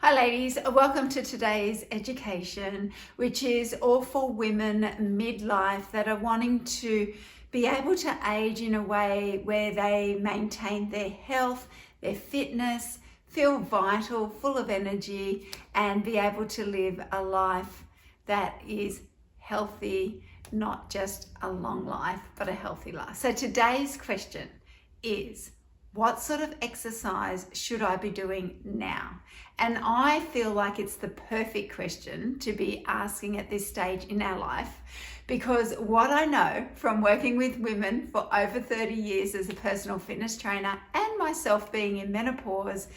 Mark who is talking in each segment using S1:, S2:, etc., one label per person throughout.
S1: Hi ladies, welcome to today's education, which is all for women midlife that are wanting to be able to age in a way where they maintain their health, their fitness, feel vital, full of energy, and be able to live a life that is healthy, not just a long life, but a healthy life. So today's question is, what sort of exercise should I be doing now? And I feel like it's the perfect question to be asking at this stage in our life, because what I know from working with women for over 30 years as a personal fitness trainer and myself being in menopause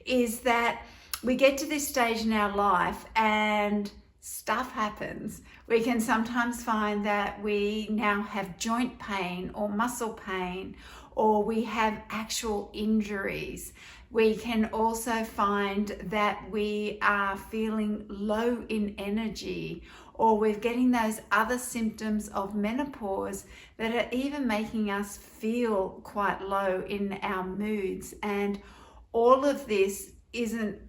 S1: is that we get to this stage in our life and stuff happens. We can sometimes find that we now have joint pain or muscle pain, or we have actual injuries. We can also find that we are feeling low in energy, or we're getting those other symptoms of menopause that are even making us feel quite low in our moods. And all of this isn't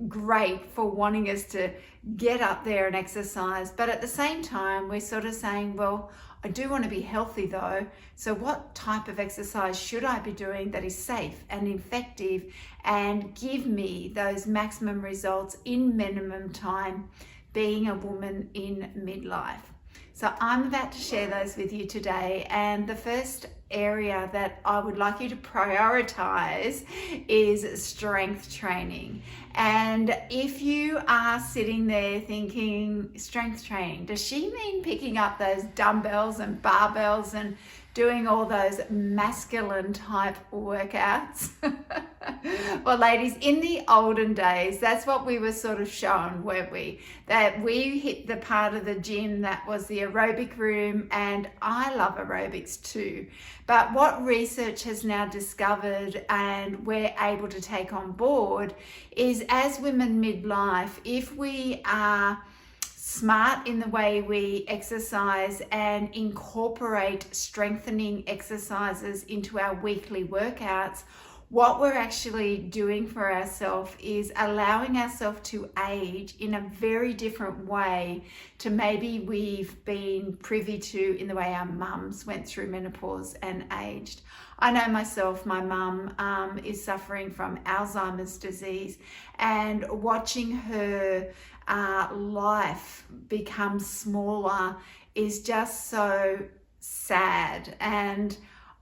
S1: great for wanting us to get up there and exercise, but at the same time we're sort of saying, well, I do want to be healthy though, so what type of exercise should I be doing that is safe and effective and give me those maximum results in minimum time being a woman in midlife? So I'm about to share those with you today, and the first area that I would like you to prioritize is strength training. And if you are sitting there thinking, strength training, does she mean picking up those dumbbells and barbells and doing all those masculine type workouts? Well, ladies, in the olden days, that's what we were sort of shown, weren't we? That we hit the part of the gym that was the aerobic room, and I love aerobics too. But what research has now discovered and we're able to take on board is, as women midlife, if we are smart in the way we exercise and incorporate strengthening exercises into our weekly workouts, what we're actually doing for ourselves is allowing ourselves to age in a very different way to maybe we've been privy to in the way our mums went through menopause and aged. I know myself, my mum is suffering from Alzheimer's disease, and watching her life become smaller is just so sad. And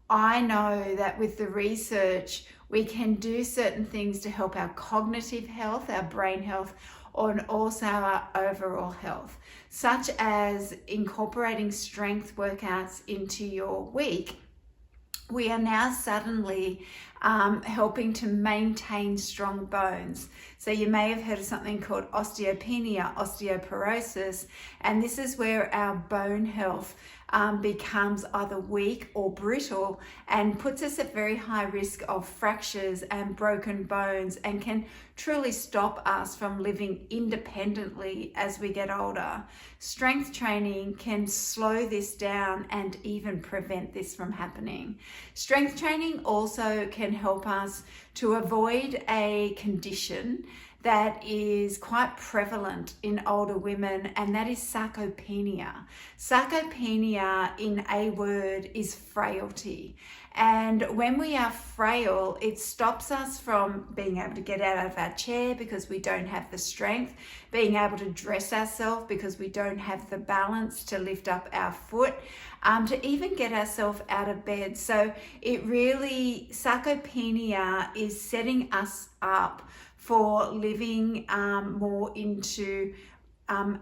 S1: I know that with the research, we can do certain things to help our cognitive health, our brain health, and also our overall health, such as incorporating strength workouts into your week. We are now suddenly helping to maintain strong bones. So you may have heard of something called osteopenia, osteoporosis, and this is where our bone health becomes either weak or brittle and puts us at very high risk of fractures and broken bones, and can truly stop us from living independently as we get older. Strength training can slow this down and even prevent this from happening. Strength training also can help us to avoid a condition that is quite prevalent in older women, and that is sarcopenia. Sarcopenia, in a word, is frailty. And when we are frail, it stops us from being able to get out of our chair because we don't have the strength, being able to dress ourselves because we don't have the balance to lift up our foot, to even get ourselves out of bed. So it really, sarcopenia is setting us up for living more into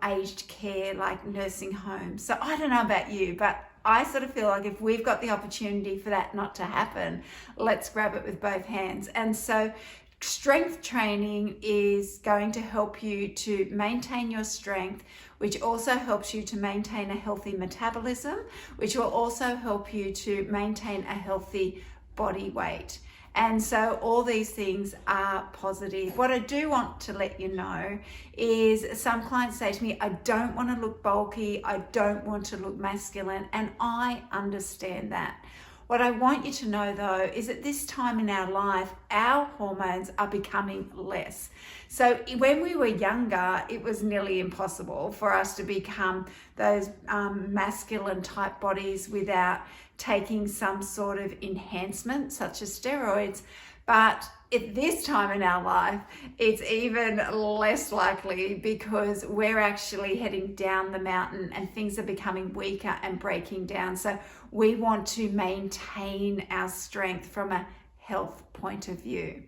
S1: aged care, like nursing homes. So I don't know about you, but I sort of feel like if we've got the opportunity for that not to happen, let's grab it with both hands. And so strength training is going to help you to maintain your strength, which also helps you to maintain a healthy metabolism, which will also help you to maintain a healthy body weight. And so all these things are positive. What I do want to let you know is some clients say to me, I don't want to look bulky, I don't want to look masculine, and I understand that. What I want you to know though is at this time in our life, our hormones are becoming less. So when we were younger, it was nearly impossible for us to become those masculine type bodies without taking some sort of enhancement such as steroids. But at this time in our life, it's even less likely because we're actually heading down the mountain and things are becoming weaker and breaking down. So we want to maintain our strength from a health point of view.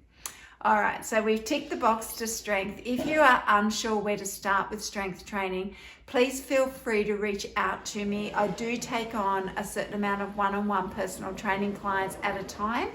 S1: All right, so we've ticked the box to strength. If you are unsure where to start with strength training, please feel free to reach out to me. I do take on a certain amount of one-on-one personal training clients at a time,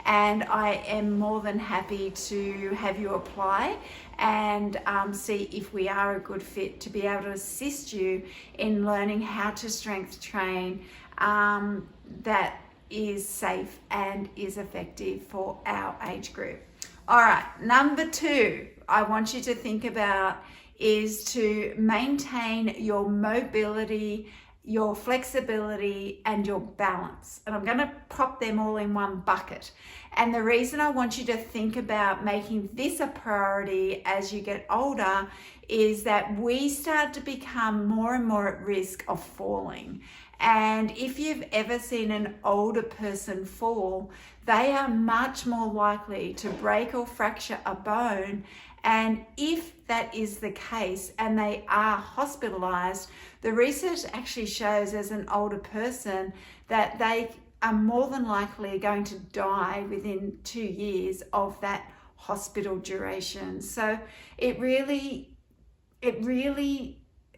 S1: and I am more than happy to have you apply and see if we are a good fit to be able to assist you in learning how to strength train that is safe and is effective for our age group. All right, number 2, I want you to think about is to maintain your mobility, your flexibility, and your balance. And I'm going to pop them all in one bucket. And the reason I want you to think about making this a priority as you get older is that we start to become more and more at risk of falling. And if you've ever seen an older person fall, they are much more likely to break or fracture a bone. And if that is the case and they are hospitalized, the research actually shows as an older person that they are more than likely going to die within 2 years of that hospital duration. So it really,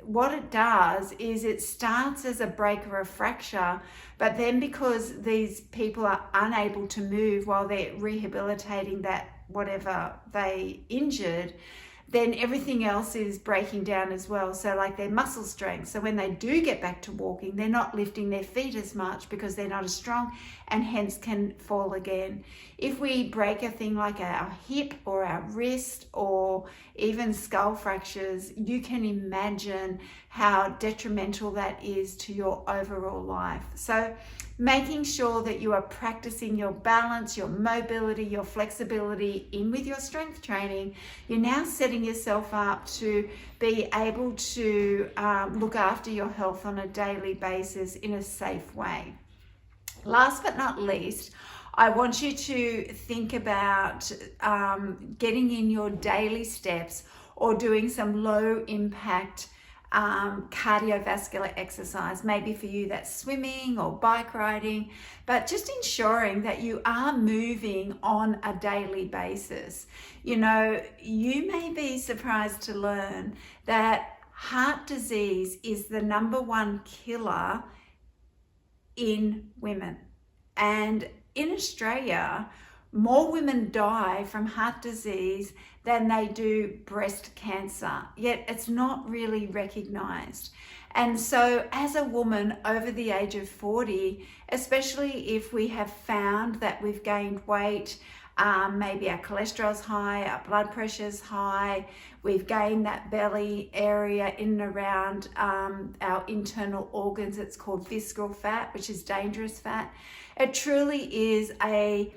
S1: what it does is it starts as a break or a fracture, but then because these people are unable to move while they're rehabilitating that whatever they injured, then everything else is breaking down as well. So like their muscle strength. So when they do get back to walking, they're not lifting their feet as much because they're not as strong and hence can fall again. If we break a thing like our hip or our wrist or even skull fractures, you can imagine how detrimental that is to your overall life. So making sure that you are practicing your balance, your mobility, your flexibility in with your strength training, you're now setting yourself up to be able to look after your health on a daily basis in a safe way. Last but not least, I want you to think about getting in your daily steps or doing some low impact cardiovascular exercise. Maybe for you that's swimming or bike riding, but just ensuring that you are moving on a daily basis. You know, you may be surprised to learn that heart disease is the #1 killer in women. And in Australia, more women die from heart disease than they do breast cancer, yet it's not really recognized. And so as a woman over the age of 40, especially if we have found that we've gained weight, maybe our cholesterol's high, our blood pressure's high, we've gained that belly area in and around our internal organs. It's called visceral fat, which is dangerous fat. It truly is a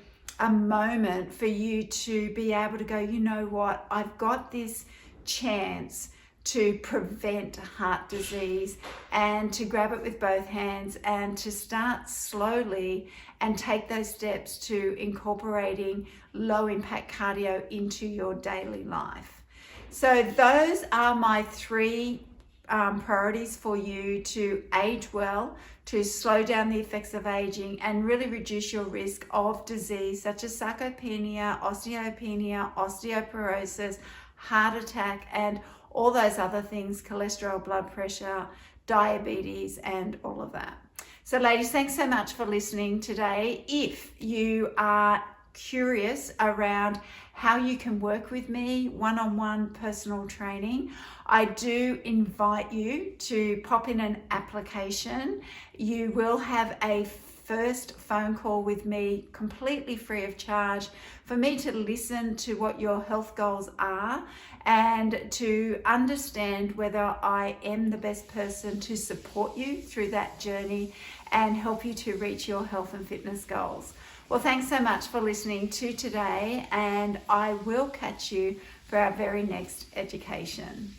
S1: moment for you to be able to go, you know what, I've got this chance to prevent heart disease and to grab it with both hands and to start slowly and take those steps to incorporating low impact cardio into your daily life. So those are my 3 priorities for you to age well, to slow down the effects of aging and really reduce your risk of disease such as sarcopenia, osteopenia, osteoporosis, heart attack, and all those other things, cholesterol, blood pressure, diabetes, and all of that. So ladies, thanks so much for listening today. If you are curious around how you can work with me one-on-one personal training, I do invite you to pop in an application. You will have a first phone call with me completely free of charge for me to listen to what your health goals are and to understand whether I am the best person to support you through that journey and help you to reach your health and fitness goals. Well, thanks so much for listening to today, and I will catch you for our very next education.